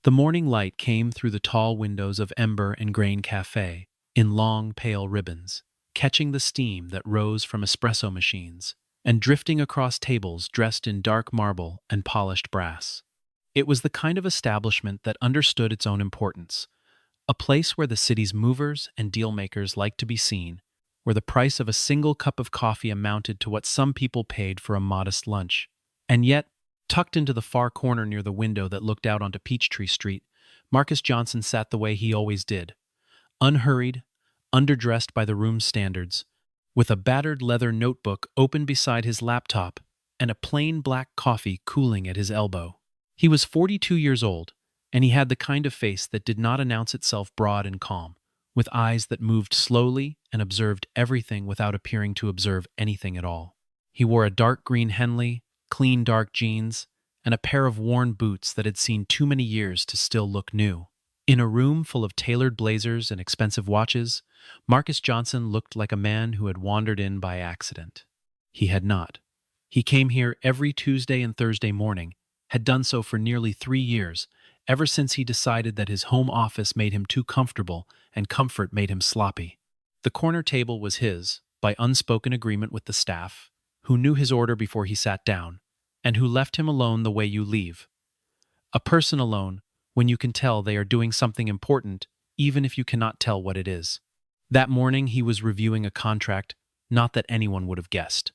The morning light came through the tall windows of Ember and Grain Café in long, pale ribbons, catching the steam that rose from espresso machines and drifting across tables dressed in dark marble and polished brass. It was the kind of establishment that understood its own importance, a place where the city's movers and deal-makers liked to be seen, where the price of a single cup of coffee amounted to what some people paid for a modest lunch. And yet, tucked into the far corner near the window that looked out onto Peachtree Street, Marcus Johnson sat the way he always did, unhurried, underdressed by the room's standards, with a battered leather notebook open beside his laptop and a plain black coffee cooling at his elbow. He was 42 years old, and he had the kind of face that did not announce itself broad and calm, with eyes that moved slowly and observed everything without appearing to observe anything at all. He wore a dark green Henley, clean dark jeans, and a pair of worn boots that had seen too many years to still look new. In a room full of tailored blazers and expensive watches, Marcus Johnson looked like a man who had wandered in by accident. He had not. He came here every Tuesday and Thursday morning, had done so for nearly 3 years, ever since he decided that his home office made him too comfortable and comfort made him sloppy. The corner table was his, by unspoken agreement with the staff, who knew his order before he sat down, and who left him alone the way you leave. A person alone, when you can tell they are doing something important, even if you cannot tell what it is. That morning he was reviewing a contract, not that anyone would have guessed.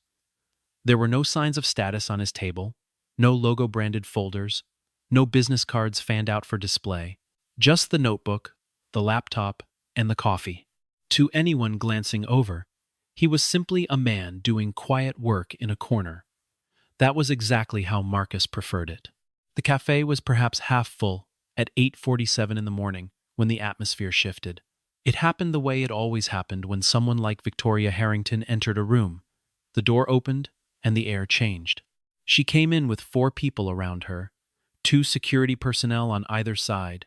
There were no signs of status on his table, no logo-branded folders, no business cards fanned out for display, just the notebook, the laptop, and the coffee. To anyone glancing over, he was simply a man doing quiet work in a corner. That was exactly how Marcus preferred it. The cafe was perhaps half full at 8:47 in the morning when the atmosphere shifted. It happened the way it always happened when someone like Victoria Harrington entered a room. The door opened and the air changed. She came in with 4 people around her, 2 security personnel on either side,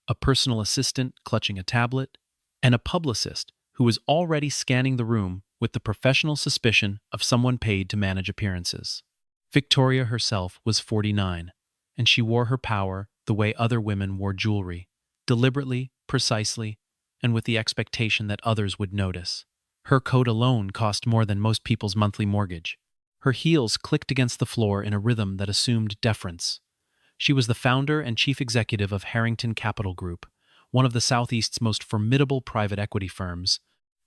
a personal assistant clutching a tablet, and a publicist who was already scanning the room with the professional suspicion of someone paid to manage appearances. Victoria herself was 49, and she wore her power the way other women wore jewelry, deliberately, precisely, and with the expectation that others would notice. Her coat alone cost more than most people's monthly mortgage. Her heels clicked against the floor in a rhythm that assumed deference. She was the founder and chief executive of Harrington Capital Group, one of the Southeast's most formidable private equity firms,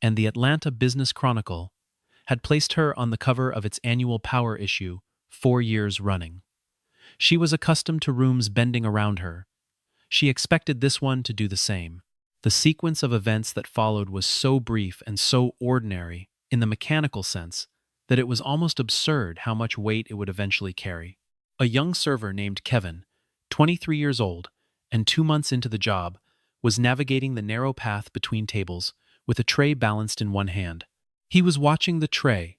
and the Atlanta Business Chronicle had placed her on the cover of its annual Power issue 4 years running. She was accustomed to rooms bending around her. She expected this one to do the same. The sequence of events that followed was so brief and so ordinary, in the mechanical sense, that it was almost absurd how much weight it would eventually carry. A young server named Kevin, 23 years old, and 2 months into the job, was navigating the narrow path between tables with a tray balanced in one hand. He was watching the tray,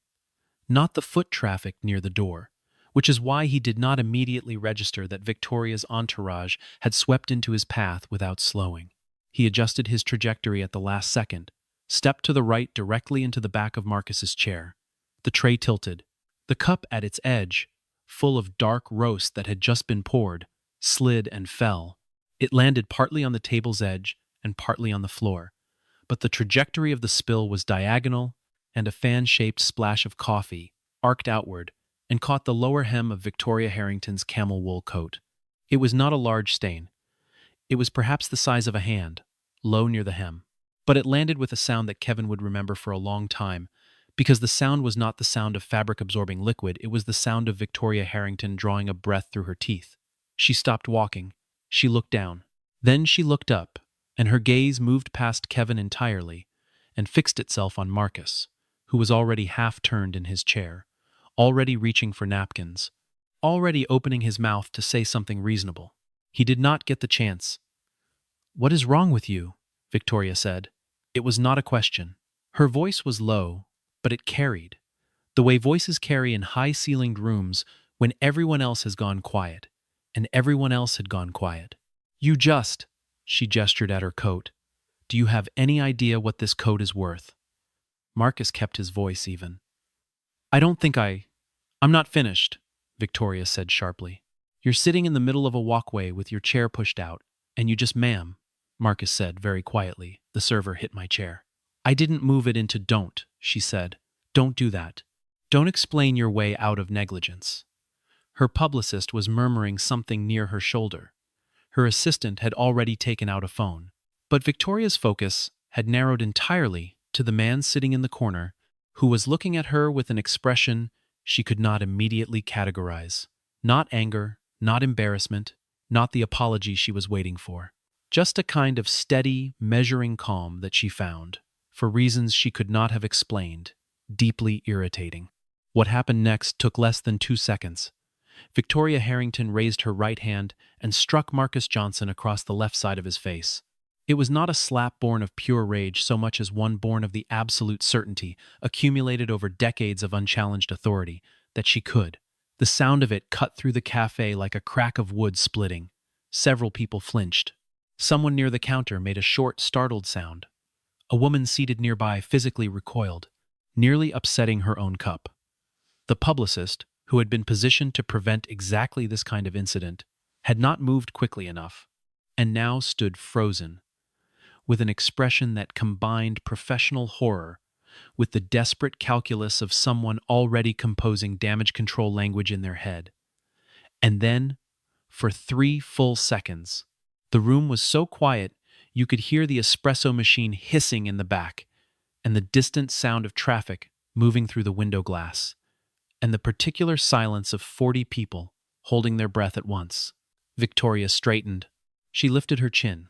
not the foot traffic near the door, which is why he did not immediately register that Victoria's entourage had swept into his path without slowing. He adjusted his trajectory at the last second, stepped to the right directly into the back of Marcus's chair. The tray tilted. The cup at its edge, full of dark roast that had just been poured, slid and fell. It landed partly on the table's edge and partly on the floor, but the trajectory of the spill was diagonal, and a fan-shaped splash of coffee arced outward and caught the lower hem of Victoria Harrington's camel wool coat. It was not a large stain. It was perhaps the size of a hand, low near the hem. But it landed with a sound that Kevin would remember for a long time, because the sound was not the sound of fabric-absorbing liquid, it was the sound of Victoria Harrington drawing a breath through her teeth. She stopped walking. She looked down. Then she looked up, and her gaze moved past Kevin entirely and fixed itself on Marcus, who was already half-turned in his chair, already reaching for napkins, already opening his mouth to say something reasonable. He did not get the chance. "What is wrong with you?" Victoria said. It was not a question. Her voice was low, but it carried, the way voices carry in high-ceilinged rooms when everyone else has gone quiet, and everyone else had gone quiet. She gestured at her coat. "Do you have any idea what this coat is worth?" Marcus kept his voice even. I'm not finished," Victoria said sharply. "You're sitting in the middle of a walkway with your chair pushed out, And you just, ma'am, Marcus said very quietly. The server hit my chair. I didn't move it into don't, she said. Don't do that. Don't explain your way out of negligence. Her publicist was murmuring something near her shoulder. Her assistant had already taken out a phone. But Victoria's focus had narrowed entirely to the man sitting in the corner who was looking at her with an expression she could not immediately categorize. Not anger, not embarrassment, not the apology she was waiting for. Just a kind of steady, measuring calm that she found, for reasons she could not have explained, deeply irritating. What happened next took less than 2 seconds. Victoria Harrington raised her right hand and struck Marcus Johnson across the left side of his face. It was not a slap born of pure rage so much as one born of the absolute certainty, accumulated over decades of unchallenged authority, that she could. The sound of it cut through the cafe like a crack of wood splitting. Several people flinched. Someone near the counter made a short, startled sound. A woman seated nearby physically recoiled, nearly upsetting her own cup. The publicist, who had been positioned to prevent exactly this kind of incident, had not moved quickly enough, and now stood frozen, with an expression that combined professional horror with the desperate calculus of someone already composing damage control language in their head. And then, for 3 full seconds, the room was so quiet you could hear the espresso machine hissing in the back, and the distant sound of traffic moving through the window glass, and the particular silence of 40 people holding their breath at once. Victoria straightened. She lifted her chin,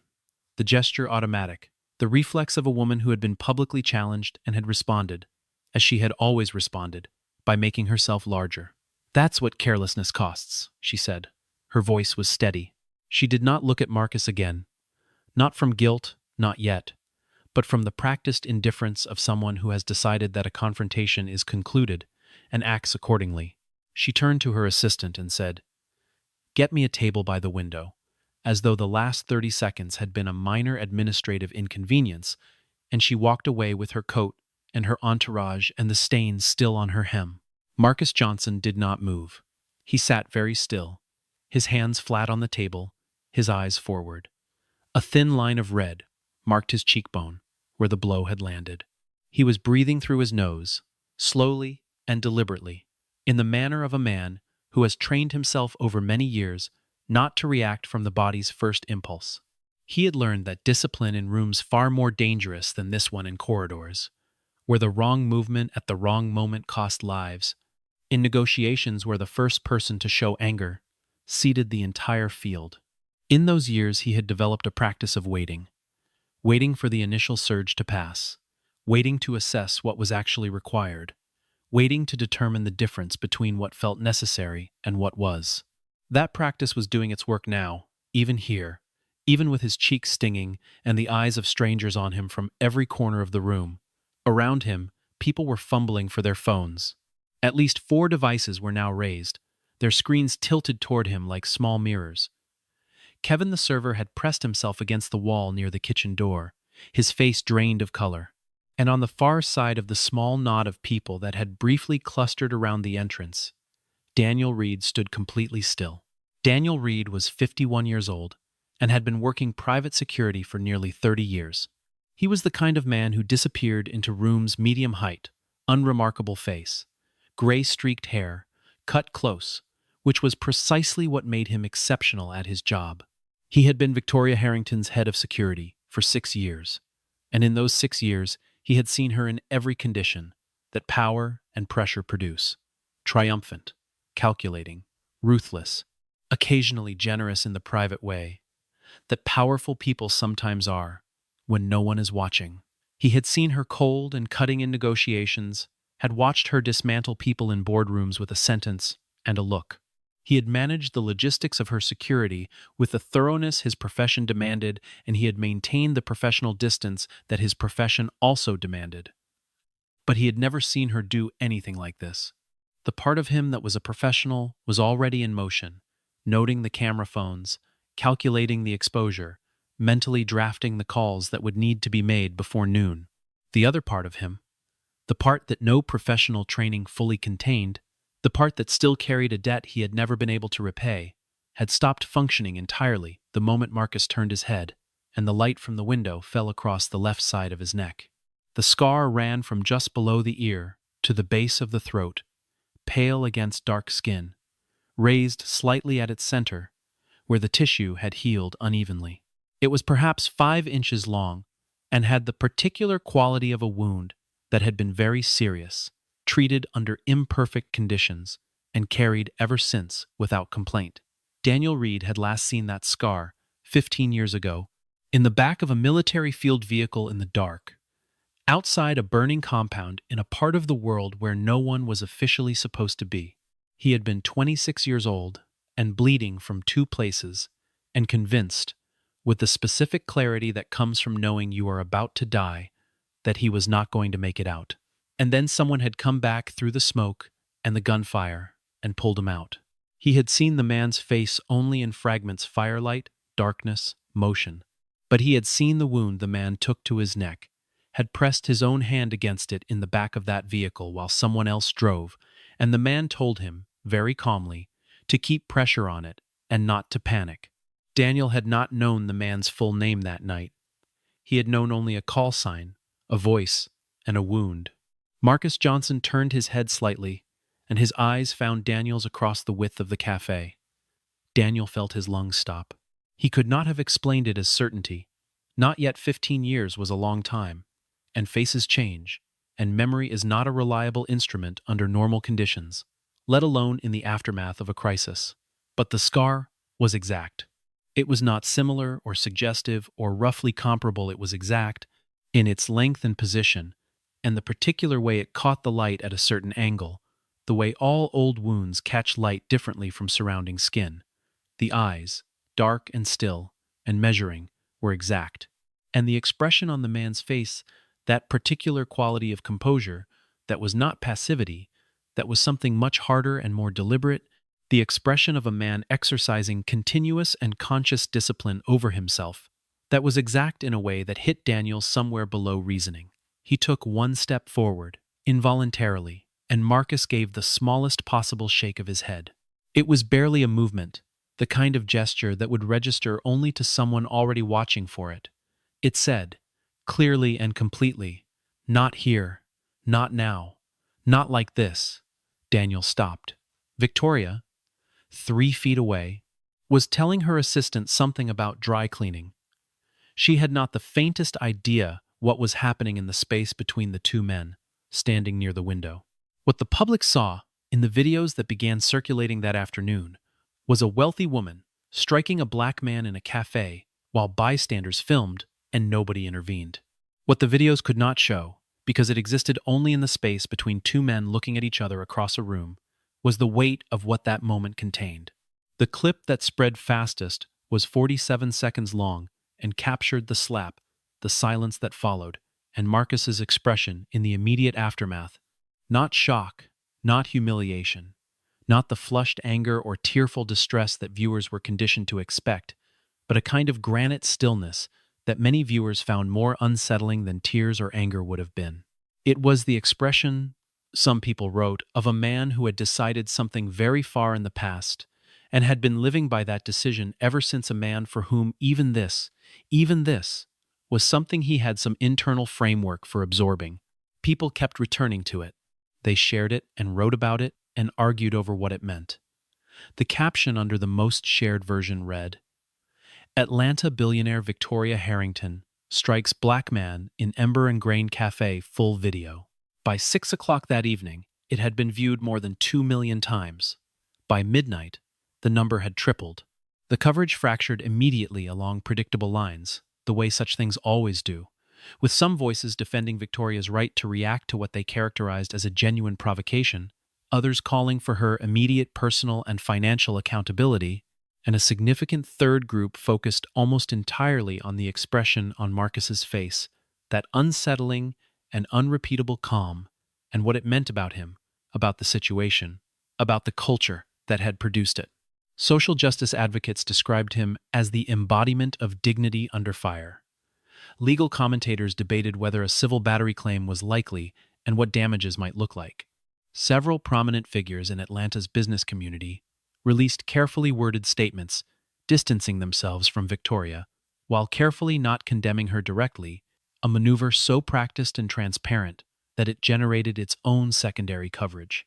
the gesture automatic, the reflex of a woman who had been publicly challenged and had responded, as she had always responded, by making herself larger. That's what carelessness costs, she said. Her voice was steady. She did not look at Marcus again, not from guilt, not yet, but from the practiced indifference of someone who has decided that a confrontation is concluded and acts accordingly. She turned to her assistant and said, "Get me a table by the window," as though the last 30 seconds had been a minor administrative inconvenience, and she walked away with her coat and her entourage and the stains still on her hem. Marcus Johnson did not move. He sat very still, his hands flat on the table, his eyes forward. A thin line of red marked his cheekbone, where the blow had landed. He was breathing through his nose, slowly and deliberately, in the manner of a man who has trained himself over many years not to react from the body's first impulse. He had learned that discipline in rooms far more dangerous than this one in corridors, where the wrong movement at the wrong moment cost lives, in negotiations where the first person to show anger ceded the entire field. In those years he had developed a practice of waiting for the initial surge to pass, waiting to assess what was actually required, waiting to determine the difference between what felt necessary and what was. That practice was doing its work now, even here, even with his cheeks stinging and the eyes of strangers on him from every corner of the room. Around him, people were fumbling for their phones. At least 4 devices were now raised, their screens tilted toward him like small mirrors. Kevin the server had pressed himself against the wall near the kitchen door, his face drained of color. And on the far side of the small knot of people that had briefly clustered around the entrance, Daniel Reed stood completely still. Daniel Reed was 51 years old and had been working private security for nearly 30 years. He was the kind of man who disappeared into rooms medium height, unremarkable face, gray-streaked hair, cut close, which was precisely what made him exceptional at his job. He had been Victoria Harrington's head of security for 6 years, and in those 6 years, he had seen her in every condition that power and pressure produce: triumphant, calculating, ruthless, occasionally generous in the private way that powerful people sometimes are when no one is watching. He had seen her cold and cutting in negotiations, had watched her dismantle people in boardrooms with a sentence and a look. He had managed the logistics of her security with the thoroughness his profession demanded, and he had maintained the professional distance that his profession also demanded. But he had never seen her do anything like this. The part of him that was a professional was already in motion, noting the camera phones, calculating the exposure, mentally drafting the calls that would need to be made before noon. The other part of him, the part that no professional training fully contained, the part that still carried a debt he had never been able to repay, had stopped functioning entirely the moment Marcus turned his head, and the light from the window fell across the left side of his neck. The scar ran from just below the ear to the base of the throat, pale against dark skin, raised slightly at its center, where the tissue had healed unevenly. It was perhaps 5 inches long and had the particular quality of a wound that had been very serious, treated under imperfect conditions, and carried ever since without complaint. Daniel Reed had last seen that scar 15 years ago in the back of a military field vehicle in the dark, outside a burning compound in a part of the world where no one was officially supposed to be. He had been 26 years old and bleeding from 2 places, and convinced, with the specific clarity that comes from knowing you are about to die, that he was not going to make it out. And then someone had come back through the smoke and the gunfire and pulled him out. He had seen the man's face only in fragments: firelight, darkness, motion. But he had seen the wound the man took to his neck, had pressed his own hand against it in the back of that vehicle while someone else drove, and the man told him, very calmly, to keep pressure on it and not to panic. Daniel had not known the man's full name that night. He had known only a call sign, a voice, and a wound. Marcus Johnson turned his head slightly, and his eyes found Daniel's across the width of the cafe. Daniel felt his lungs stop. He could not have explained it as certainty. Not yet 15 years was a long time, and faces change, and memory is not a reliable instrument under normal conditions, let alone in the aftermath of a crisis. But the scar was exact. It was not similar or suggestive or roughly comparable. It was exact in its length and position, and the particular way it caught the light at a certain angle, the way all old wounds catch light differently from surrounding skin. The eyes, dark and still, and measuring, were exact. And the expression on the man's face, that particular quality of composure, that was not passivity, that was something much harder and more deliberate, the expression of a man exercising continuous and conscious discipline over himself, that was exact in a way that hit Daniel somewhere below reasoning. He took one step forward, involuntarily, and Marcus gave the smallest possible shake of his head. It was barely a movement, the kind of gesture that would register only to someone already watching for it. It said, clearly and completely, "Not here, not now, not like this." Daniel stopped. Victoria, 3 feet away, was telling her assistant something about dry cleaning. She had not the faintest idea what was happening in the space between the 2 men, standing near the window. What the public saw, in the videos that began circulating that afternoon, was a wealthy woman striking a black man in a cafe while bystanders filmed and nobody intervened. What the videos could not show, because it existed only in the space between 2 men looking at each other across a room, was the weight of what that moment contained. The clip that spread fastest was 47 seconds long and captured the slap, the silence that followed, and Marcus's expression in the immediate aftermath. Not shock, not humiliation, not the flushed anger or tearful distress that viewers were conditioned to expect, but a kind of granite stillness that many viewers found more unsettling than tears or anger would have been. It was the expression, some people wrote, of a man who had decided something very far in the past and had been living by that decision ever since, a man for whom even this, was something he had some internal framework for absorbing. People kept returning to it. They shared it and wrote about it and argued over what it meant. The caption under the most shared version read, "Atlanta billionaire Victoria Harrington strikes black man in Ember and Grain Café full video." By 6 o'clock that evening, it had been viewed more than 2 million times. By midnight, the number had tripled. The coverage fractured immediately along predictable lines, the way such things always do, with some voices defending Victoria's right to react to what they characterized as a genuine provocation, others calling for her immediate personal and financial accountability, and a significant third group focused almost entirely on the expression on Marcus's face, that unsettling and unrepeatable calm, and what it meant about him, about the situation, about the culture that had produced it. Social justice advocates described him as the embodiment of dignity under fire. Legal commentators debated whether a civil battery claim was likely and what damages might look like. Several prominent figures in Atlanta's business community released carefully worded statements, distancing themselves from Victoria, while carefully not condemning her directly, a maneuver so practiced and transparent that it generated its own secondary coverage.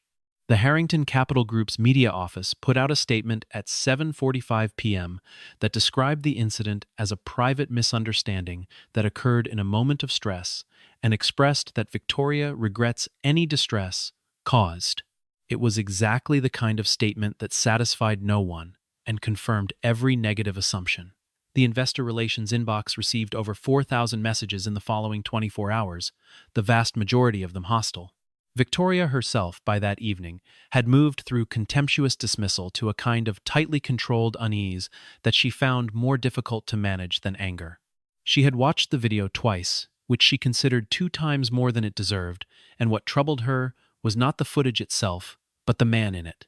The Harrington Capital Group's media office put out a statement at 7:45 p.m. that described the incident as a private misunderstanding that occurred in a moment of stress and expressed that Victoria regrets any distress caused. It was exactly the kind of statement that satisfied no one and confirmed every negative assumption. The investor relations inbox received over 4,000 messages in the following 24 hours, the vast majority of them hostile. Victoria herself, by that evening, had moved through contemptuous dismissal to a kind of tightly controlled unease that she found more difficult to manage than anger. She had watched the video twice, which she considered 2 times more than it deserved, and what troubled her was not the footage itself, but the man in it.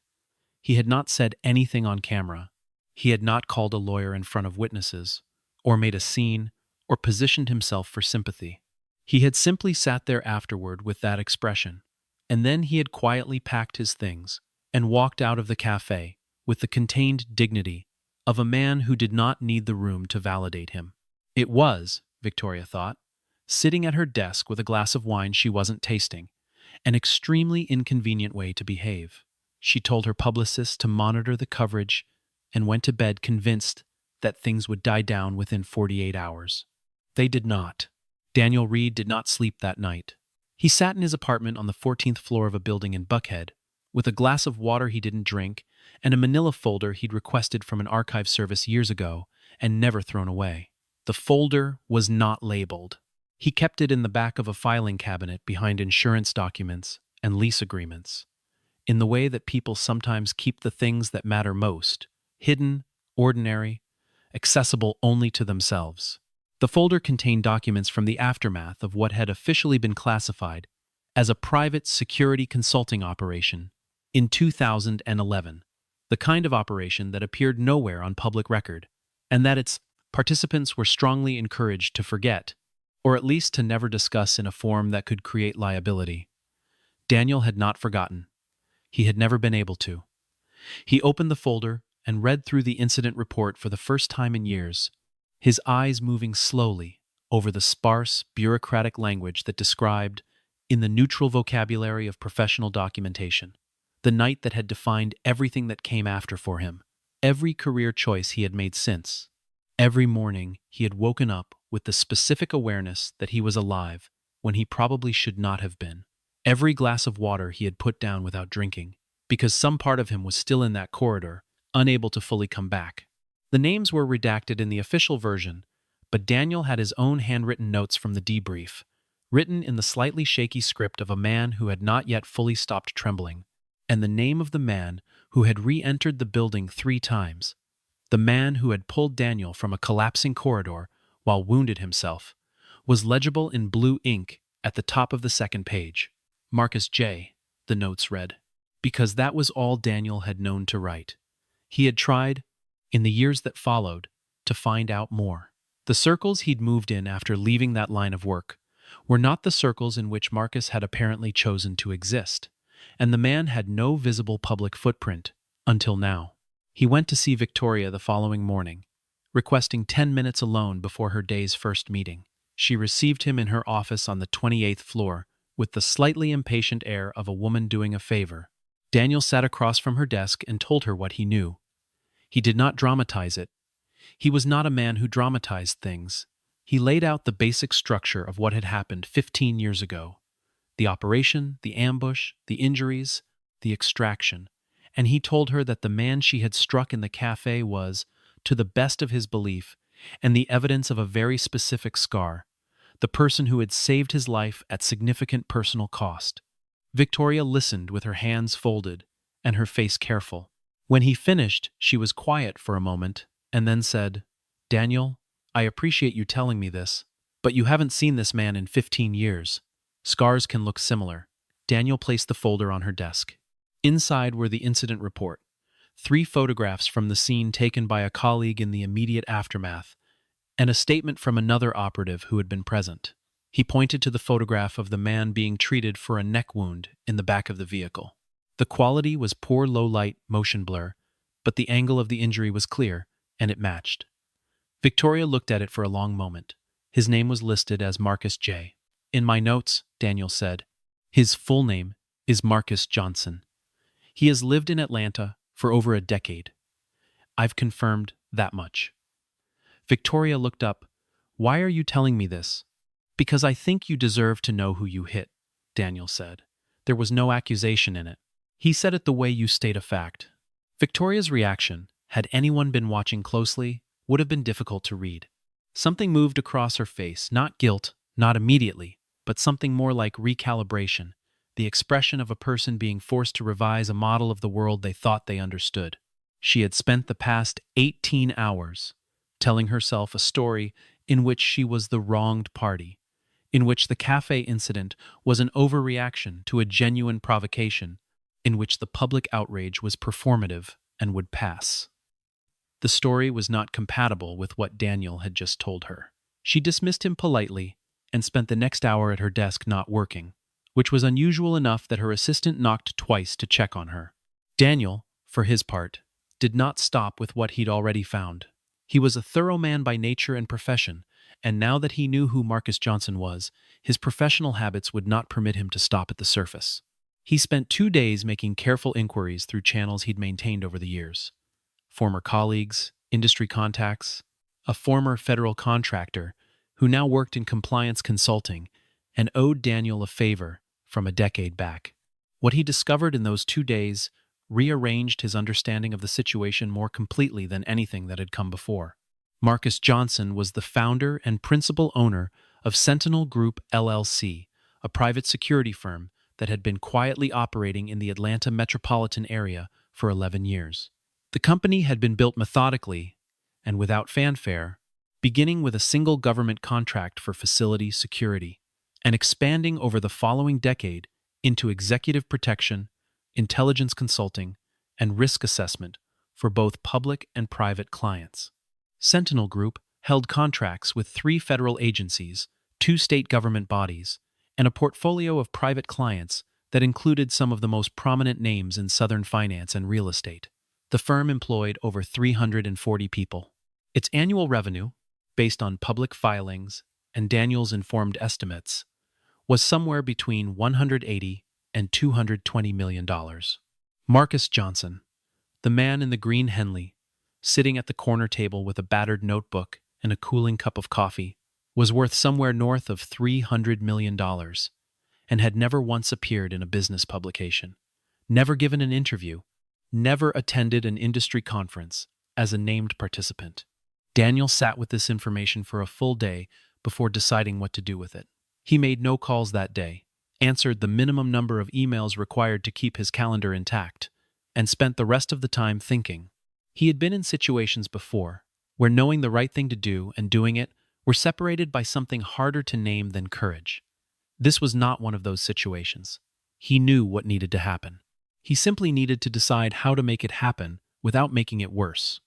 He had not said anything on camera. He had not called a lawyer in front of witnesses, or made a scene, or positioned himself for sympathy. He had simply sat there afterward with that expression, and then he had quietly packed his things and walked out of the cafe with the contained dignity of a man who did not need the room to validate him. It was, Victoria thought, sitting at her desk with a glass of wine she wasn't tasting, an extremely inconvenient way to behave. She told her publicist to monitor the coverage and went to bed convinced that things would die down within 48 hours. They did not. Daniel Reed did not sleep that night. He sat in his apartment on the 14th floor of a building in Buckhead, with a glass of water he didn't drink and a manila folder he'd requested from an archive service years ago and never thrown away. The folder was not labeled. He kept it in the back of a filing cabinet behind insurance documents and lease agreements, in the way that people sometimes keep the things that matter most, hidden, ordinary, accessible only to themselves. The folder contained documents from the aftermath of what had officially been classified as a private security consulting operation in 2011, the kind of operation that appeared nowhere on public record, and that its participants were strongly encouraged to forget, or at least to never discuss in a form that could create liability. Daniel had not forgotten. He had never been able to. He opened the folder and read through the incident report for the first time in years, his eyes moving slowly over the sparse, bureaucratic language that described, in the neutral vocabulary of professional documentation, the night that had defined everything that came after for him, every career choice he had made since. Every morning he had woken up with the specific awareness that he was alive when he probably should not have been. Every glass of water he had put down without drinking, because some part of him was still in that corridor, unable to fully come back. The names were redacted in the official version, but Daniel had his own handwritten notes from the debrief, written in the slightly shaky script of a man who had not yet fully stopped trembling, and the name of the man who had re-entered the building 3 times, the man who had pulled Daniel from a collapsing corridor while wounded himself, was legible in blue ink at the top of the second page. Marcus J., the notes read, because that was all Daniel had known to write. He had tried, in the years that followed, to find out more. The circles he'd moved in after leaving that line of work were not the circles in which Marcus had apparently chosen to exist, and the man had no visible public footprint until now. He went to see Victoria the following morning, requesting 10 minutes alone before her day's first meeting. She received him in her office on the 28th floor with the slightly impatient air of a woman doing a favor. Daniel sat across from her desk and told her what he knew. He did not dramatize it. He was not a man who dramatized things. He laid out the basic structure of what had happened 15 years ago. The operation, the ambush, the injuries, the extraction. And he told her that the man she had struck in the cafe was, to the best of his belief, and the evidence of a very specific scar, the person who had saved his life at significant personal cost. Victoria listened with her hands folded and her face careful. When he finished, she was quiet for a moment and then said, Daniel, I appreciate you telling me this, but you haven't seen this man in 15 years. Scars can look similar. Daniel placed the folder on her desk. Inside were the incident report, 3 photographs from the scene taken by a colleague in the immediate aftermath, and a statement from another operative who had been present. He pointed to the photograph of the man being treated for a neck wound in the back of the vehicle. The quality was poor low-light motion blur, but the angle of the injury was clear, and it matched. Victoria looked at it for a long moment. His name was listed as Marcus J. In my notes, Daniel said. His full name is Marcus Johnson. He has lived in Atlanta for over a decade. I've confirmed that much. Victoria looked up. Why are you telling me this? Because I think you deserve to know who you hit, Daniel said. There was no accusation in it. He said it the way you state a fact. Victoria's reaction, had anyone been watching closely, would have been difficult to read. Something moved across her face, not guilt, not immediately, but something more like recalibration, the expression of a person being forced to revise a model of the world they thought they understood. She had spent the past 18 hours telling herself a story in which she was the wronged party, in which the cafe incident was an overreaction to a genuine provocation, in which the public outrage was performative and would pass. The story was not compatible with what Daniel had just told her. She dismissed him politely and spent the next hour at her desk not working, which was unusual enough that her assistant knocked twice to check on her. Daniel, for his part, did not stop with what he'd already found. He was a thorough man by nature and profession, and now that he knew who Marcus Johnson was, his professional habits would not permit him to stop at the surface. He spent 2 days making careful inquiries through channels he'd maintained over the years. Former colleagues, industry contacts, a former federal contractor who now worked in compliance consulting and owed Daniel a favor from a decade back. What he discovered in those 2 days rearranged his understanding of the situation more completely than anything that had come before. Marcus Johnson was the founder and principal owner of Sentinel Group LLC, a private security firm that had been quietly operating in the Atlanta metropolitan area for 11 years. The company had been built methodically and without fanfare, beginning with a single government contract for facility security and expanding over the following decade into executive protection, intelligence consulting, and risk assessment for both public and private clients. Sentinel Group held contracts with 3 federal agencies, 2 state government bodies, and a portfolio of private clients that included some of the most prominent names in Southern finance and real estate. The firm employed over 340 people. Its annual revenue, based on public filings and Daniel's informed estimates, was somewhere between $180 and $220 million. Marcus Johnson, the man in the green Henley, sitting at the corner table with a battered notebook and a cooling cup of coffee, was worth somewhere north of $300 million and had never once appeared in a business publication, never given an interview, never attended an industry conference as a named participant. Daniel sat with this information for a full day before deciding what to do with it. He made no calls that day, answered the minimum number of emails required to keep his calendar intact, and spent the rest of the time thinking. He had been in situations before, where knowing the right thing to do and doing it were separated by something harder to name than courage. This was not one of those situations. He knew what needed to happen. He simply needed to decide how to make it happen without making it worse.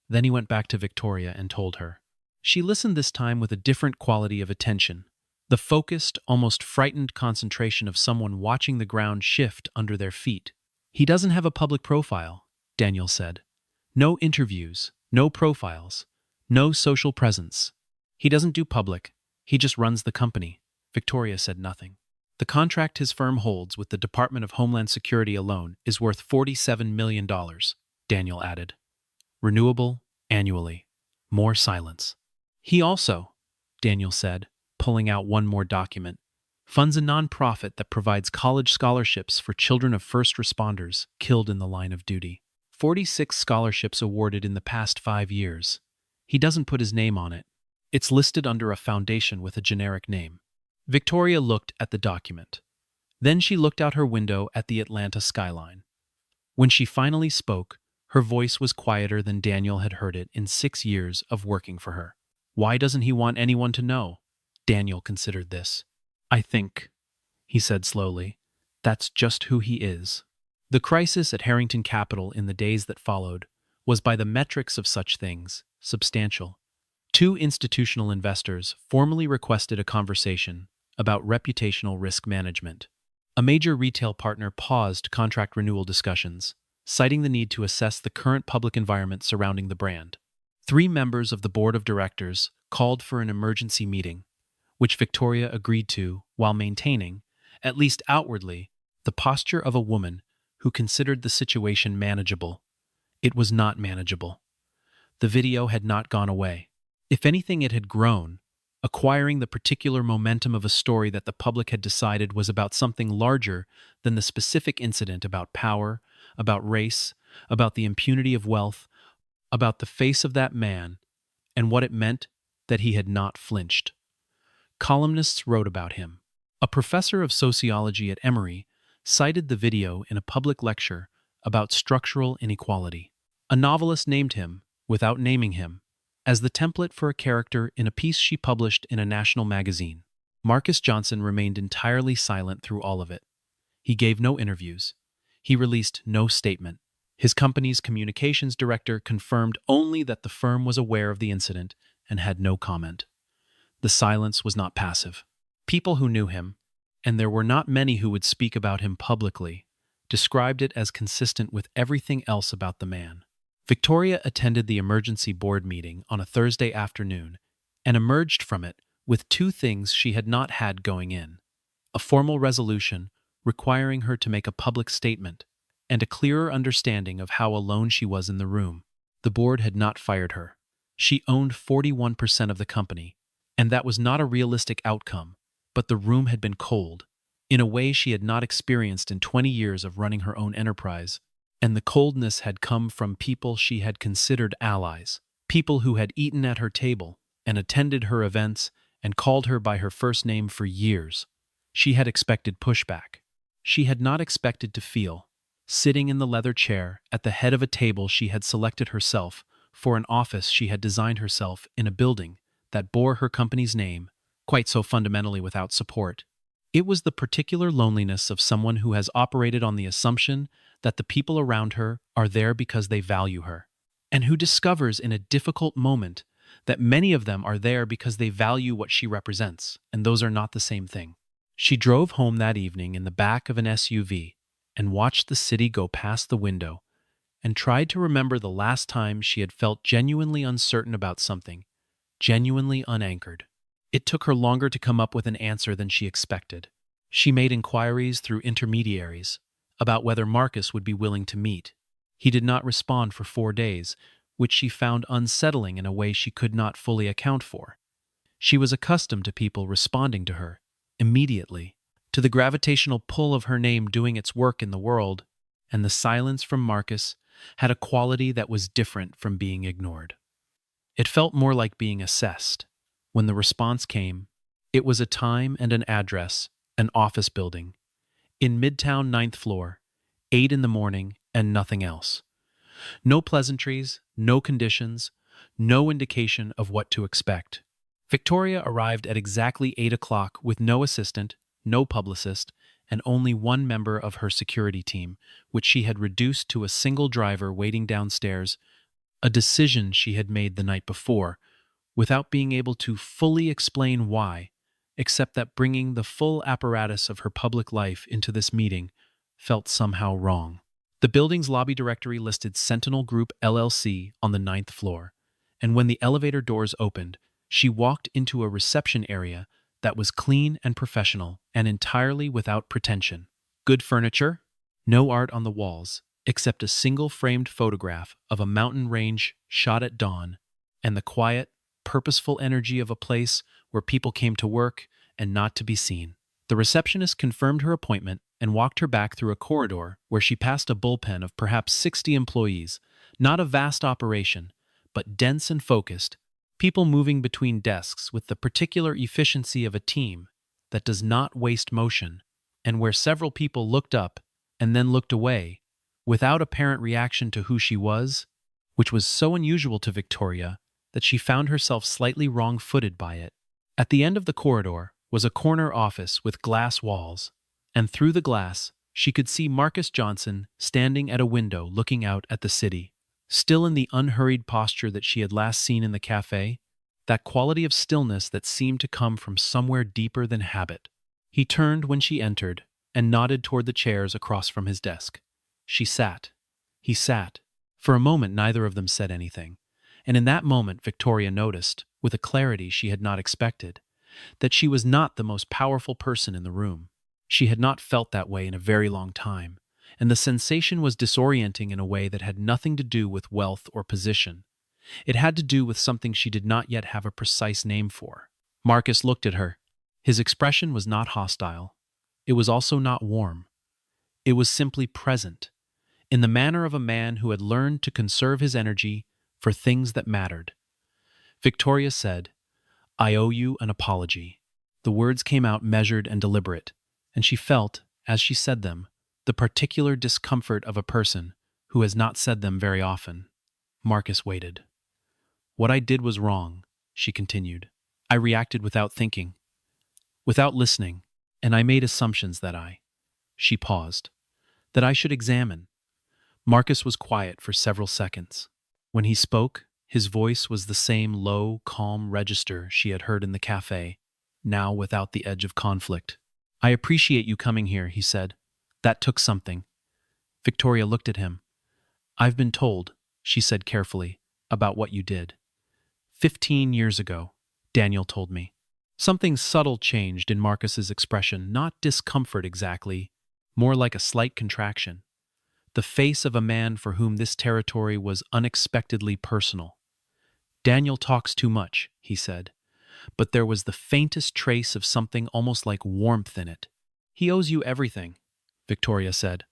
Then he went back to Victoria and told her. She listened this time with a different quality of attention, the focused, almost frightened concentration of someone watching the ground shift under their feet. He doesn't have a public profile, Daniel said. No interviews, no profiles, no social presence. He doesn't do public, he just runs the company. Victoria said nothing. The contract his firm holds with the Department of Homeland Security alone is worth $47 million, Daniel added. Renewable, annually. More silence. He also, Daniel said, pulling out one more document, funds a nonprofit that provides college scholarships for children of first responders killed in the line of duty. 46 scholarships awarded in the past 5 years. He doesn't put his name on it. It's listed under a foundation with a generic name. Victoria looked at the document. Then she looked out her window at the Atlanta skyline. When she finally spoke, her voice was quieter than Daniel had heard it in 6 years of working for her. Why doesn't he want anyone to know? Daniel considered this. I think, he said slowly, that's just who he is. The crisis at Harrington Capital in the days that followed was, by the metrics of such things, substantial. 2 institutional investors formally requested a conversation about reputational risk management. A major retail partner paused contract renewal discussions, citing the need to assess the current public environment surrounding the brand. 3 members of the board of directors called for an emergency meeting, which Victoria agreed to while maintaining, at least outwardly, the posture of a woman who considered the situation manageable. It was not manageable. The video had not gone away. If anything, it had grown, acquiring the particular momentum of a story that the public had decided was about something larger than the specific incident, about power, about race, about the impunity of wealth, about the face of that man, and what it meant that he had not flinched. Columnists wrote about him. A professor of sociology at Emory cited the video in a public lecture about structural inequality. A novelist named him, without naming him, as the template for a character in a piece she published in a national magazine. Marcus Johnson remained entirely silent through all of it. He gave no interviews. He released no statement. His company's communications director confirmed only that the firm was aware of the incident and had no comment. The silence was not passive. People who knew him, and there were not many who would speak about him publicly, described it as consistent with everything else about the man. Victoria attended the emergency board meeting on a Thursday afternoon and emerged from it with 2 things she had not had going in: a formal resolution requiring her to make a public statement, and a clearer understanding of how alone she was in the room. The board had not fired her. She owned 41% of the company, and that was not a realistic outcome, but the room had been cold, in a way she had not experienced in 20 years of running her own enterprise. And the coldness had come from people she had considered allies, people who had eaten at her table and attended her events and called her by her first name for years. She had expected pushback. She had not expected to feel, sitting in the leather chair at the head of a table she had selected herself for an office she had designed herself in a building that bore her company's name, quite so fundamentally without support. It was the particular loneliness of someone who has operated on the assumption that the people around her are there because they value her, and who discovers in a difficult moment that many of them are there because they value what she represents, and those are not the same thing. She drove home that evening in the back of an SUV and watched the city go past the window and tried to remember the last time she had felt genuinely uncertain about something, genuinely unanchored. It took her longer to come up with an answer than she expected. She made inquiries through intermediaries about whether Marcus would be willing to meet. He did not respond for 4 days, which she found unsettling in a way she could not fully account for. She was accustomed to people responding to her immediately, to the gravitational pull of her name doing its work in the world, and the silence from Marcus had a quality that was different from being ignored. It felt more like being assessed. When the response came, it was a time and an address, an office building, in Midtown 9th floor, 8 in the morning, and nothing else. No pleasantries, no conditions, no indication of what to expect. Victoria arrived at exactly 8 o'clock with no assistant, no publicist, and only 1 member of her security team, which she had reduced to a single driver waiting downstairs, a decision she had made the night before, without being able to fully explain why, except that bringing the full apparatus of her public life into this meeting felt somehow wrong. The building's lobby directory listed Sentinel Group LLC on the 9th floor, and when the elevator doors opened, she walked into a reception area that was clean and professional and entirely without pretension. Good furniture, no art on the walls, except a single framed photograph of a mountain range shot at dawn, and the quiet, purposeful energy of a place where people came to work and not to be seen. The receptionist confirmed her appointment and walked her back through a corridor where she passed a bullpen of perhaps 60 employees, not a vast operation, but dense and focused, people moving between desks with the particular efficiency of a team that does not waste motion, and where several people looked up and then looked away, without apparent reaction to who she was, which was so unusual to Victoria that she found herself slightly wrong-footed by it. At the end of the corridor was a corner office with glass walls, and through the glass she could see Marcus Johnson standing at a window looking out at the city, still in the unhurried posture that she had last seen in the café, that quality of stillness that seemed to come from somewhere deeper than habit. He turned when she entered and nodded toward the chairs across from his desk. She sat, He sat. For a moment, neither of them said anything. And in that moment, Victoria noticed, with a clarity she had not expected, that she was not the most powerful person in the room. She had not felt that way in a very long time, and the sensation was disorienting in a way that had nothing to do with wealth or position. It had to do with something she did not yet have a precise name for. Marcus looked at her. His expression was not hostile. It was also not warm. It was simply present, in the manner of a man who had learned to conserve his energy for things that mattered. Victoria said, "I owe you an apology." The words came out measured and deliberate, and she felt, as she said them, the particular discomfort of a person who has not said them very often. Marcus waited. "What I did was wrong," she continued. "I reacted without thinking, without listening, and I made assumptions that She paused. "That I should examine." Marcus was quiet for several seconds. When he spoke, his voice was the same low, calm register she had heard in the cafe, now without the edge of conflict. "I appreciate you coming here," he said. "That took something." Victoria looked at him. "I've been told," she said carefully, "about what you did. 15 years ago, Daniel told me." Something subtle changed in Marcus's expression, not discomfort exactly, more like a slight contraction. The face of a man for whom this territory was unexpectedly personal. "Daniel talks too much," he said, but there was the faintest trace of something almost like warmth in it. "He owes you everything," Victoria said.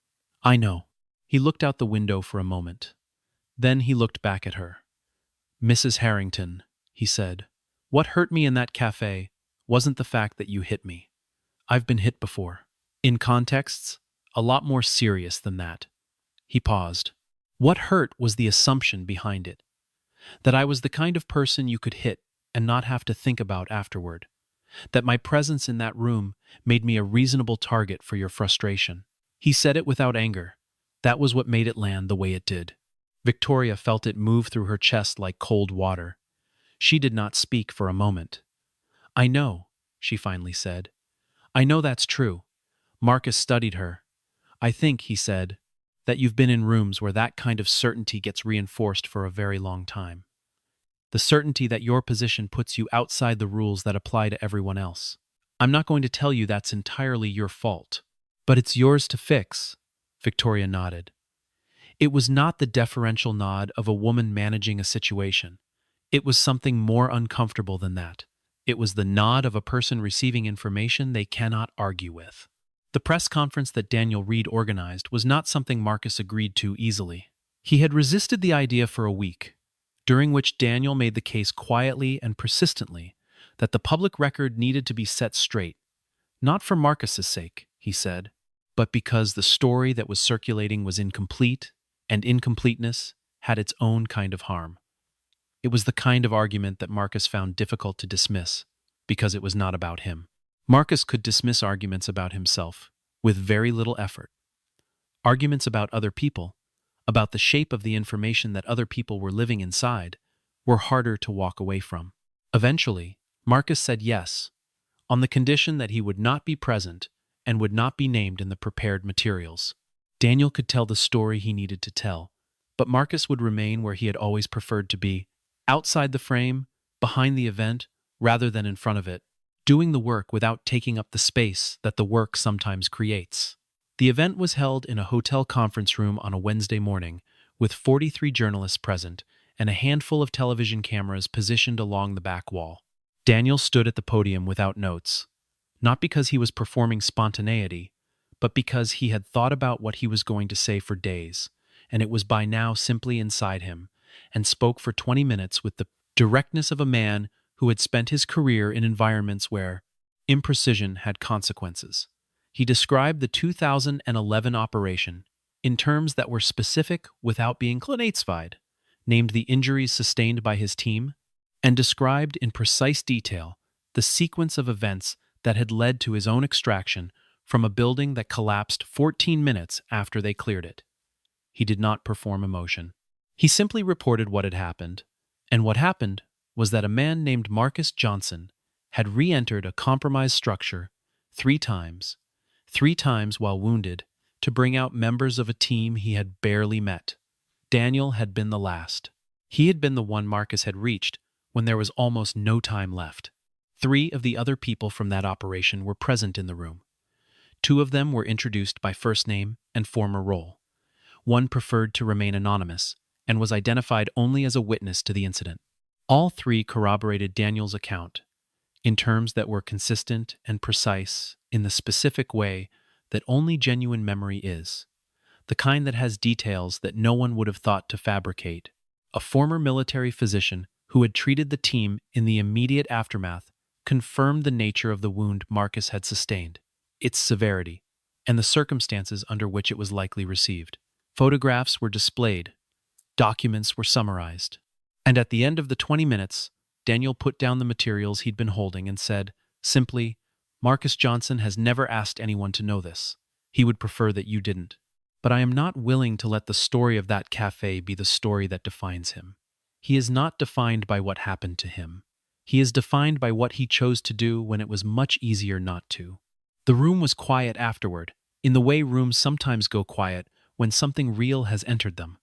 "I know." He looked out the window for a moment. Then he looked back at her. "Mrs. Harrington," he said, "what hurt me in that cafe wasn't the fact that you hit me. I've been hit before. In contexts, a lot more serious than that." He paused. "What hurt was the assumption behind it. That I was the kind of person you could hit and not have to think about afterward. That my presence in that room made me a reasonable target for your frustration." He said it without anger. That was what made it land the way it did. Victoria felt it move through her chest like cold water. She did not speak for a moment. "I know," she finally said. "I know that's true." Marcus studied her. "I think," he said, "that you've been in rooms where that kind of certainty gets reinforced for a very long time. The certainty that your position puts you outside the rules that apply to everyone else. I'm not going to tell you that's entirely your fault, but it's yours to fix." Victoria nodded. It was not the deferential nod of a woman managing a situation. It was something more uncomfortable than that. It was the nod of a person receiving information they cannot argue with. The press conference that Daniel Reed organized was not something Marcus agreed to easily. He had resisted the idea for a week, during which Daniel made the case quietly and persistently that the public record needed to be set straight, not for Marcus's sake, he said, but because the story that was circulating was incomplete, and incompleteness had its own kind of harm. It was the kind of argument that Marcus found difficult to dismiss, because it was not about him. Marcus could dismiss arguments about himself with very little effort. Arguments about other people, about the shape of the information that other people were living inside, were harder to walk away from. Eventually, Marcus said yes, on the condition that he would not be present and would not be named in the prepared materials. Daniel could tell the story he needed to tell, but Marcus would remain where he had always preferred to be, outside the frame, behind the event, rather than in front of it, doing the work without taking up the space that the work sometimes creates. The event was held in a hotel conference room on a Wednesday morning, with 43 journalists present and a handful of television cameras positioned along the back wall. Daniel stood at the podium without notes, not because he was performing spontaneity, but because he had thought about what he was going to say for days, and it was by now simply inside him, and spoke for 20 minutes with the directness of a man who had spent his career in environments where imprecision had consequences. He described the 2011 operation in terms that were specific without being clinatsified, named the injuries sustained by his team, and described in precise detail the sequence of events that had led to his own extraction from a building that collapsed 14 minutes after they cleared it. He did not perform emotion. He simply reported what had happened, and what happened was that a man named Marcus Johnson had re-entered a compromised structure 3 times while wounded, to bring out members of a team he had barely met. Daniel had been the last. He had been the one Marcus had reached when there was almost no time left. 3 of the other people from that operation were present in the room. 2 of them were introduced by first name and former role. One preferred to remain anonymous and was identified only as a witness to the incident. All 3 corroborated Daniel's account in terms that were consistent and precise in the specific way that only genuine memory is, the kind that has details that no one would have thought to fabricate. A former military physician who had treated the team in the immediate aftermath confirmed the nature of the wound Marcus had sustained, its severity, and the circumstances under which it was likely received. Photographs were displayed, documents were summarized, and at the end of the 20 minutes, Daniel put down the materials he'd been holding and said, simply, "Marcus Johnson has never asked anyone to know this. He would prefer that you didn't. But I am not willing to let the story of that cafe be the story that defines him. He is not defined by what happened to him. He is defined by what he chose to do when it was much easier not to." The room was quiet afterward, in the way rooms sometimes go quiet when something real has entered them.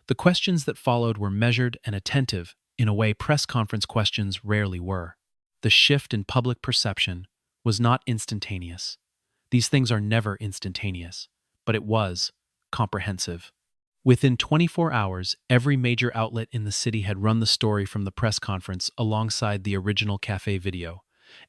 The questions that followed were measured and attentive in a way press conference questions rarely were. The shift in public perception was not instantaneous. These things are never instantaneous, but it was comprehensive. Within 24 hours, every major outlet in the city had run the story from the press conference alongside the original Café video,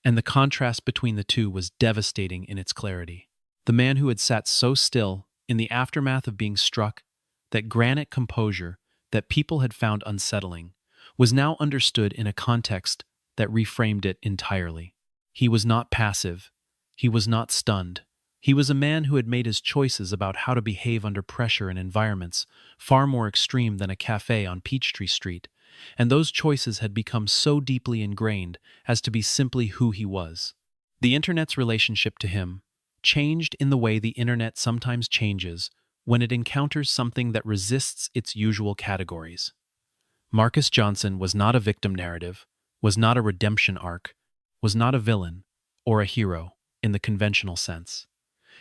and the contrast between the two was devastating in its clarity. The man who had sat so still in the aftermath of being struck, that granite composure that people had found unsettling, was now understood in a context that reframed it entirely. He was not passive. He was not stunned. He was a man who had made his choices about how to behave under pressure in environments far more extreme than a cafe on Peachtree Street, and those choices had become so deeply ingrained as to be simply who he was. The Internet's relationship to him changed in the way the Internet sometimes changes when it encounters something that resists its usual categories. Marcus Johnson was not a victim narrative, was not a redemption arc, was not a villain or a hero in the conventional sense.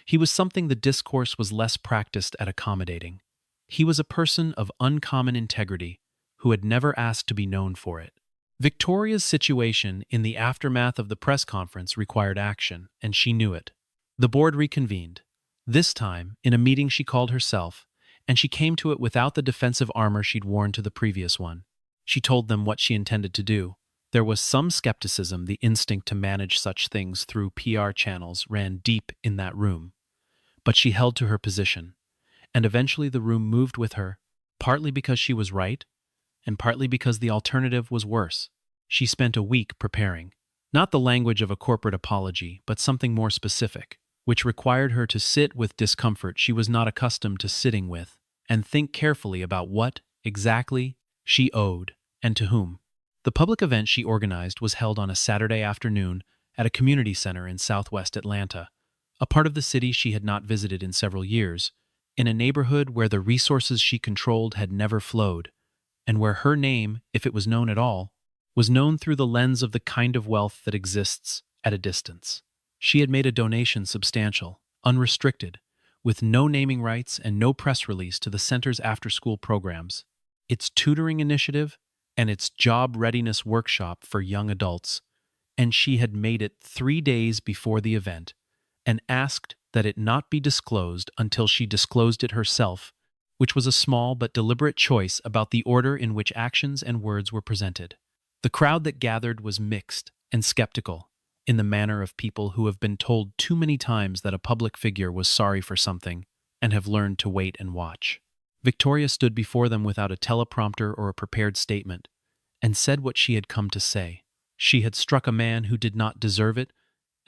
He was something the discourse was less practiced at accommodating. He was a person of uncommon integrity who had never asked to be known for it. Victoria's situation in the aftermath of the press conference required action, and she knew it. The board reconvened, this time in a meeting she called herself, and she came to it without the defensive armor she'd worn to the previous one. She told them what she intended to do. There was some skepticism. The instinct to manage such things through PR channels ran deep in that room. But she held to her position, and eventually the room moved with her, partly because she was right, and partly because the alternative was worse. She spent a week preparing, not the language of a corporate apology, but something more specific, which required her to sit with discomfort she was not accustomed to sitting with, and think carefully about what, exactly, she owed, and to whom. The public event she organized was held on a Saturday afternoon at a community center in southwest Atlanta, a part of the city she had not visited in several years, in a neighborhood where the resources she controlled had never flowed, and where her name, if it was known at all, was known through the lens of the kind of wealth that exists at a distance. She had made a donation substantial, unrestricted, with no naming rights and no press release to the center's after-school programs, its tutoring initiative, and its job readiness workshop for young adults, and she had made it 3 days before the event and asked that it not be disclosed until she disclosed it herself, which was a small but deliberate choice about the order in which actions and words were presented. The crowd that gathered was mixed and skeptical, in the manner of people who have been told too many times that a public figure was sorry for something and have learned to wait and watch. Victoria stood before them without a teleprompter or a prepared statement, and said what she had come to say. She had struck a man who did not deserve it,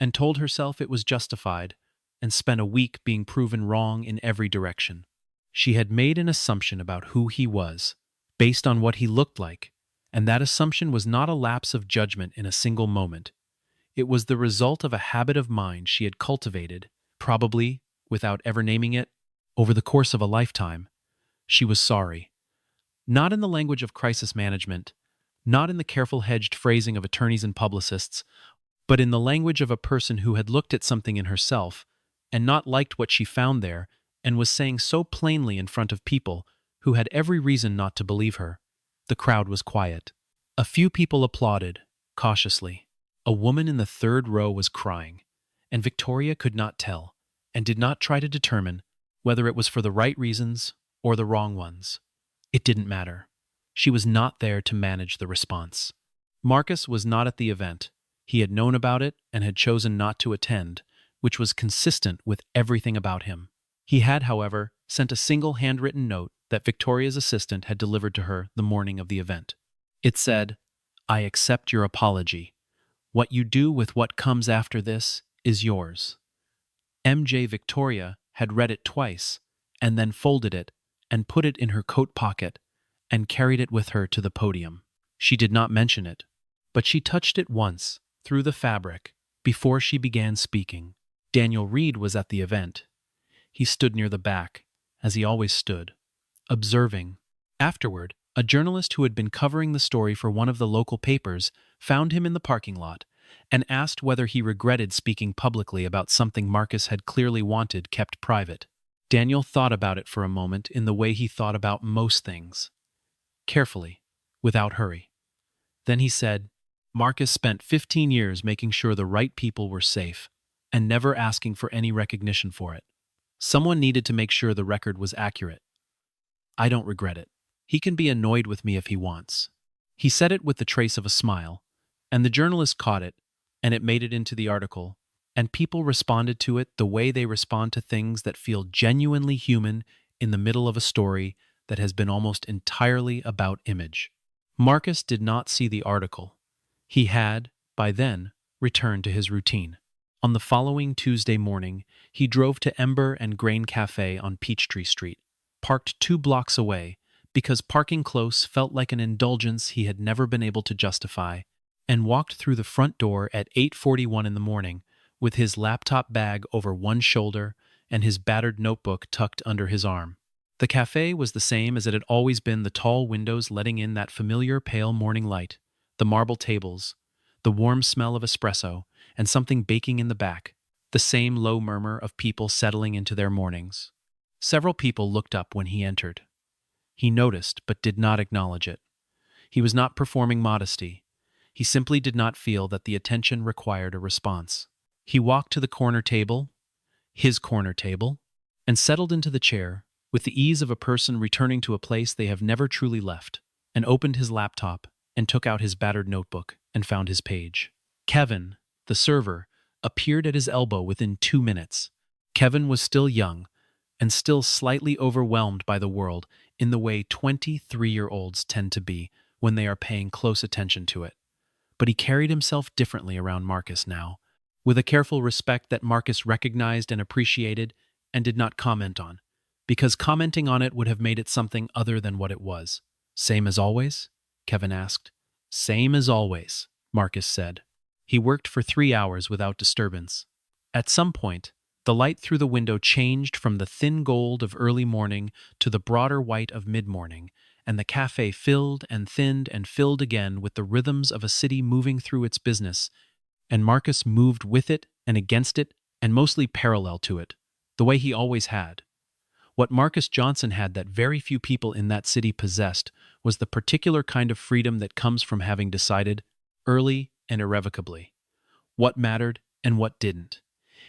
and told herself it was justified, and spent a week being proven wrong in every direction. She had made an assumption about who he was, based on what he looked like, and that assumption was not a lapse of judgment in a single moment. It was the result of a habit of mind she had cultivated, probably, without ever naming it, over the course of a lifetime. She was sorry. Not in the language of crisis management, not in the careful hedged phrasing of attorneys and publicists, but in the language of a person who had looked at something in herself and not liked what she found there and was saying so plainly in front of people who had every reason not to believe her. The crowd was quiet. A few people applauded, cautiously. A woman in the third row was crying, and Victoria could not tell, and did not try to determine whether it was for the right reasons or the wrong ones. It didn't matter. She was not there to manage the response. Marcus was not at the event. He had known about it and had chosen not to attend, which was consistent with everything about him. He had, however, sent a single handwritten note that Victoria's assistant had delivered to her the morning of the event. It said, "I accept your apology. What you do with what comes after this is yours." MJ Victoria had read it twice, and then folded it and put it in her coat pocket and carried it with her to the podium. She did not mention it, but she touched it once, through the fabric, before she began speaking. Daniel Reed was at the event. He stood near the back, as he always stood, observing. Afterward, a journalist who had been covering the story for one of the local papers found him in the parking lot and asked whether he regretted speaking publicly about something Marcus had clearly wanted kept private. Daniel thought about it for a moment in the way he thought about most things. Carefully, without hurry. Then he said, "Marcus spent 15 years making sure the right people were safe, and never asking for any recognition for it. Someone needed to make sure the record was accurate. I don't regret it. He can be annoyed with me if he wants." He said it with the trace of a smile, and the journalist caught it, and it made it into the article, and people responded to it the way they respond to things that feel genuinely human in the middle of a story that has been almost entirely about image. Marcus did not see the article. He had, by then, returned to his routine. On the following Tuesday morning, he drove to Ember and Grain Café on Peachtree Street, parked 2 blocks away, because parking close felt like an indulgence he had never been able to justify, and walked through the front door at 8:41 in the morning, with his laptop bag over one shoulder and his battered notebook tucked under his arm. The café was the same as it had always been, the tall windows letting in that familiar pale morning light, the marble tables, the warm smell of espresso, and something baking in the back, the same low murmur of people settling into their mornings. Several people looked up when he entered. He noticed but did not acknowledge it. He was not performing modesty. He simply did not feel that the attention required a response. He walked to the corner table, his corner table, and settled into the chair with the ease of a person returning to a place they have never truly left, and opened his laptop and took out his battered notebook and found his page. Kevin, the server, appeared at his elbow within 2 minutes. Kevin was still young and still slightly overwhelmed by the world in the way 23-year-olds tend to be when they are paying close attention to it. But he carried himself differently around Marcus now, with a careful respect that Marcus recognized and appreciated and did not comment on, because commenting on it would have made it something other than what it was. "Same as always?" Kevin asked. "Same as always," Marcus said. He worked for 3 hours without disturbance. At some point, the light through the window changed from the thin gold of early morning to the broader white of mid-morning, and the cafe filled and thinned and filled again with the rhythms of a city moving through its business, and Marcus moved with it and against it and mostly parallel to it, the way he always had. What Marcus Johnson had that very few people in that city possessed was the particular kind of freedom that comes from having decided, early and irrevocably, what mattered and what didn't.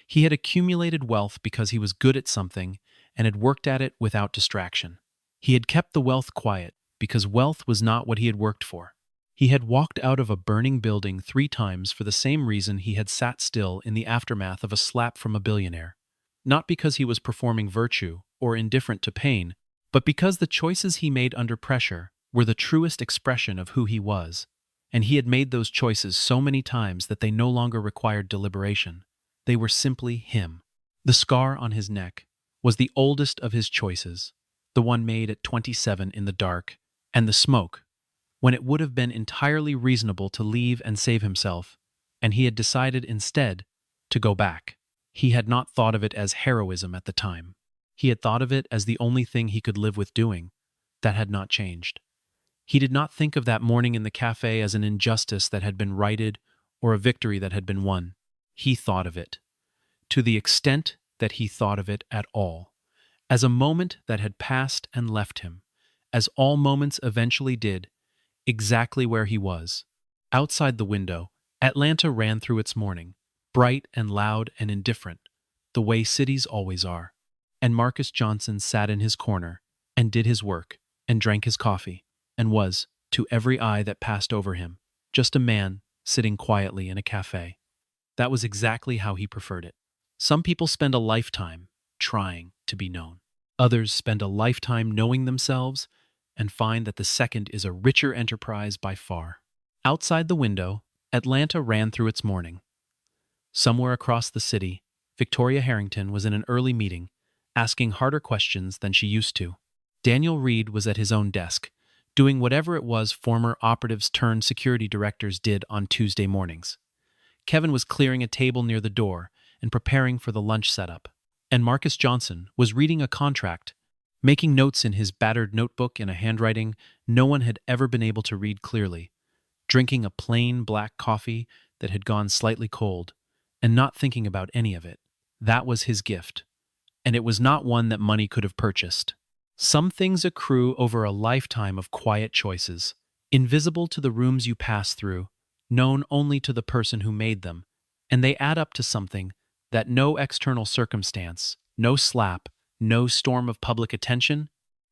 He had accumulated wealth because he was good at something and had worked at it without distraction. He had kept the wealth quiet because wealth was not what he had worked for. He had walked out of a burning building 3 times for the same reason he had sat still in the aftermath of a slap from a billionaire. Not because he was performing virtue or indifferent to pain, but because the choices he made under pressure were the truest expression of who he was, and he had made those choices so many times that they no longer required deliberation. They were simply him. The scar on his neck was the oldest of his choices, the one made at 27 in the dark, and the smoke, when it would have been entirely reasonable to leave and save himself, and he had decided instead to go back. He had not thought of it as heroism at the time. He had thought of it as the only thing he could live with doing. That had not changed. He did not think of that morning in the cafe as an injustice that had been righted or a victory that had been won. He thought of it, to the extent that he thought of it at all, as a moment that had passed and left him, as all moments eventually did, exactly where he was. Outside the window, Atlanta ran through its morning, bright and loud and indifferent, the way cities always are. And Marcus Johnson sat in his corner, and did his work, and drank his coffee, and was, to every eye that passed over him, just a man sitting quietly in a cafe. That was exactly how he preferred it. Some people spend a lifetime trying to be known. Others spend a lifetime knowing themselves and find that the second is a richer enterprise by far. Outside the window, Atlanta ran through its morning. Somewhere across the city, Victoria Harrington was in an early meeting, asking harder questions than she used to. Daniel Reed was at his own desk, doing whatever it was former operatives turned security directors did on Tuesday mornings. Kevin was clearing a table near the door and preparing for the lunch setup. And Marcus Johnson was reading a contract, making notes in his battered notebook in a handwriting no one had ever been able to read clearly, drinking a plain black coffee that had gone slightly cold, and not thinking about any of it. That was his gift, and it was not one that money could have purchased. Some things accrue over a lifetime of quiet choices, invisible to the rooms you pass through, known only to the person who made them, and they add up to something that no external circumstance, no slap, no storm of public attention,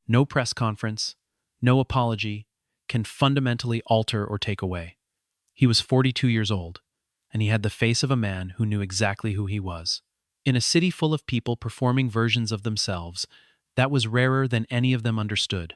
no press conference, no apology, can fundamentally alter or take away. He was 42 years old, and he had the face of a man who knew exactly who he was. In a city full of people performing versions of themselves, that was rarer than any of them understood.